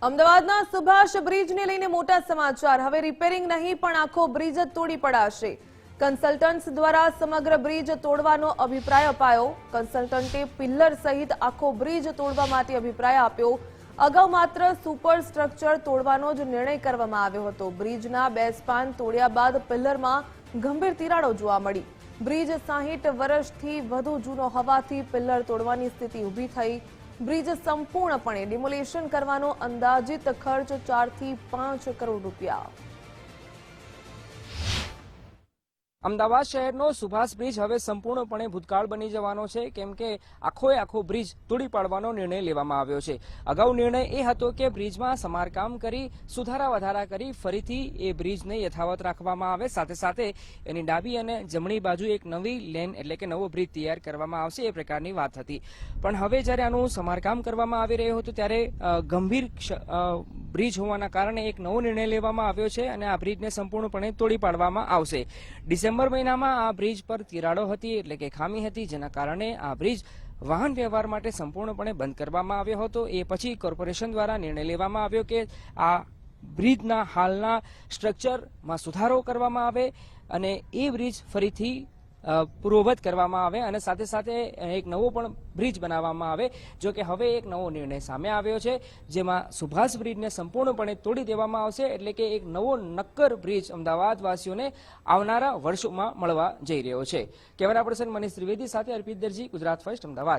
અમદાવાદના સુભાષ બ્રિજને લઈને મોટા સમાચાર। હવે રિપેરિંગ નહીં પણ આખો બ્રિજ જ તોડી પડાશે। કન્સલ્ટન્ટ્સ દ્વારા સમગ્ર બ્રિજ તોડવાનો અભિપ્રાય અપાયો। કન્સલ્ટન્ટે પિલ્લર સહિત આખો બ્રિજ તોડવા માટે અભિપ્રાય આપ્યો। અગાઉ માત્ર સુપર સ્ટ્રક્ચર તોડવાનો જ નિર્ણય કરવામાં આવ્યો હતો। બ્રિજના બે સ્પાન તોડ્યા બાદ પિલ્લરમાં ગંભીર તિરાડો જોવા મળી। બ્રિજ 60 વર્ષથી વધુ જૂનો હોવાથી પિલ્લર તોડવાની સ્થિતિ ઊભી થઈ। બ્રિજ સંપૂર્ણપણે ડિમોલિશન કરવાનો અંદાજિત ખર્ચ 4 થી 5 કરોડ રૂપિયા। અમદાવાદ શહેરનો સુભાષ બ્રિજ હવે સંપૂર્ણપણે ભૂતકાળ બની જવાનો છે, કેમ કે આખો બ્રિજ તોડી પાડવાનો નિર્ણય લેવામાં આવ્યો છે। અગાઉ નિર્ણય એ હતો કે બ્રિજમાં સમારકામ કરી સુધારા વધારા કરી ફરીથી એ બ્રિજને યથાવત રાખવામાં આવે, સાથે સાથે એની ડાબી અને જમણી બાજુ એક નવી લેન એટલે કે નવો બ્રિજ તૈયાર કરવામાં આવશે, એ પ્રકારની વાત હતી। પણ હવે જ્યારે આનું સમારકામ કરવામાં આવી રહ્યું હતું ત્યારે ગંભીર બ્રિજ હોવાના કારણે એક નવો નિર્ણય લેવામાં આવ્યો છે અને આ બ્રિજને સંપૂર્ણપણે તોડી પાડવામાં આવશે। ડિસેમ્બર મહિનામાં આ બ્રિજ પર તિરાડો હતી એટલે કે ખામી હતી, જેના કારણે આ બ્રિજ વાહન વ્યવહાર માટે સંપૂર્ણપણે બંધ કરવામાં આવ્યો હતો। એ પછી કોર્પોરેશન દ્વારા નિર્ણય લેવામાં આવ્યો કે આ બ્રિજના હાલના સ્ટ્રક્ચરમાં સુધારો કરવામાં આવે અને એ બ્રિજ ફરીથી પૂર્વવત કરવામાં આવે અને સાથે સાથે એક નવો પણ બ્રિજ બનાવવામાં આવે। જો કે હવે એક નવો નિર્ણય સામે આવ્યો છે, જેમાં સુભાષ બ્રિજને સંપૂર્ણપણે તોડી દેવામાં આવશે, એટલે કે એક નવો નક્કર બ્રિજ અમદાવાદવાસીઓને આવનારા વર્ષોમાં મળવા જઈ રહ્યો છે। કેમેરા પર્સન મનીષ ત્રિવેદી સાથે અર્પિત દરજી, ગુજરાત ફર્સ્ટ, અમદાવાદ।